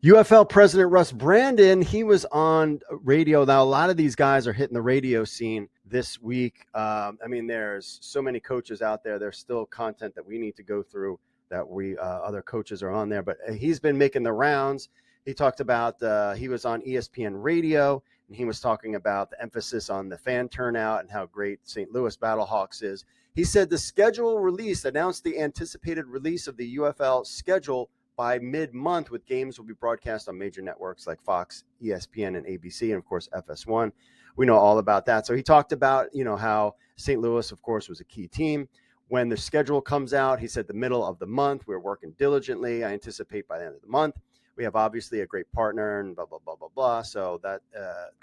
UFL President Russ Brandon, he was on radio. Now, a lot of these guys are hitting the radio scene this week. There's so many coaches out there. There's still content that we need to go through that other coaches are on there. But he's been making the rounds. He talked about, he was on ESPN Radio, and he was talking about the emphasis on the fan turnout and how great St. Louis Battlehawks is. He said the schedule release announced the anticipated release of the UFL schedule by mid-month, with games will be broadcast on major networks like Fox, ESPN, and ABC, and of course FS1. We know all about that. So he talked about, how St. Louis, of course, was a key team. When the schedule comes out, he said the middle of the month. We're working diligently. I anticipate by the end of the month. We have obviously a great partner and blah, blah, blah, blah, blah. So that's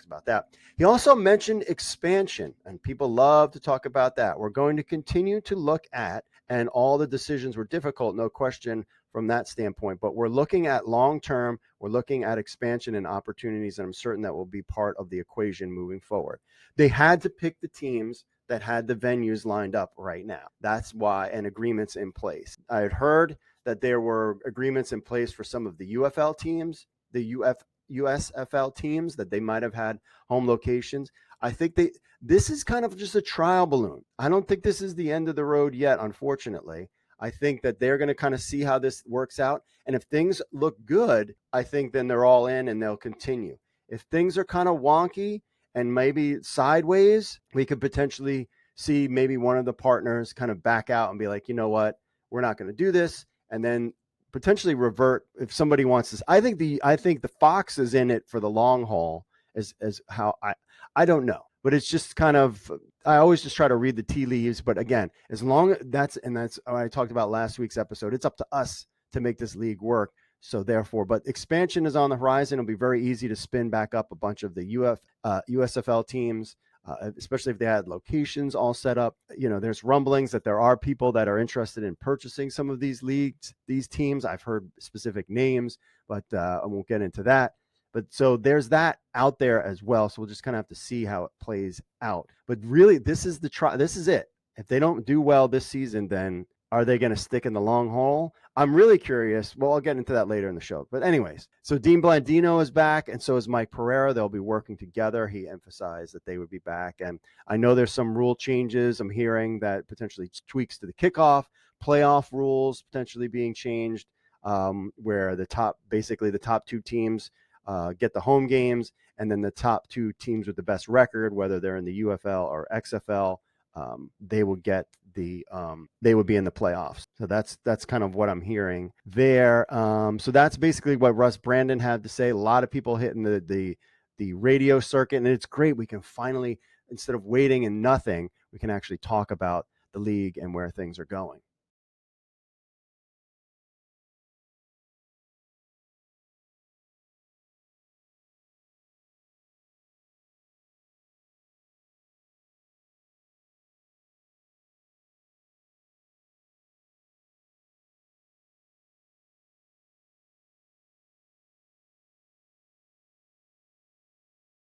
about that. He also mentioned expansion, and people love to talk about that. We're going to continue to look at, and all the decisions were difficult, no question, from that standpoint, but we're looking at long-term, we're looking at expansion and opportunities, and I'm certain that will be part of the equation moving forward. They had to pick the teams that had the venues lined up right now. That's why, and agreements in place. I had heard that there were agreements in place for some of the UFL teams, the USFL teams, that they might have had home locations. I think this is kind of just a trial balloon. I don't think this is the end of the road yet, unfortunately. I think that they're going to kind of see how this works out. And if things look good, I think then they're all in and they'll continue. If things are kind of wonky and maybe sideways, we could potentially see maybe one of the partners kind of back out and be like, you know what, we're not going to do this. And then potentially revert if somebody wants this. I think the Fox is in it for the long haul, as how I don't know. But it's just kind of, I always just try to read the tea leaves. But again, as long that's what I talked about last week's episode, it's up to us to make this league work. So therefore, but expansion is on the horizon. It'll be very easy to spin back up a bunch of the USFL teams, especially if they had locations all set up. There's rumblings that there are people that are interested in purchasing some of these leagues, these teams. I've heard specific names, but I won't get into that. But so there's that out there as well. So we'll just kind of have to see how it plays out. But really, this is this is it. If they don't do well this season, then are they going to stick in the long haul? I'm really curious. Well, I'll get into that later in the show. But anyways, so Dean Blandino is back, and so is Mike Pereira. They'll be working together. He emphasized that they would be back. And I know there's some rule changes. I'm hearing that potentially tweaks to the kickoff, playoff rules potentially being changed, where the top two teams get the home games, and then the top two teams with the best record, whether they're in the UFL or XFL, they will get they would be in the playoffs. So that's kind of what I'm hearing there. So that's basically what Russ Brandon had to say. A lot of people hitting the radio circuit, and it's great. We can finally, instead of waiting and nothing, we can actually talk about the league and where things are going.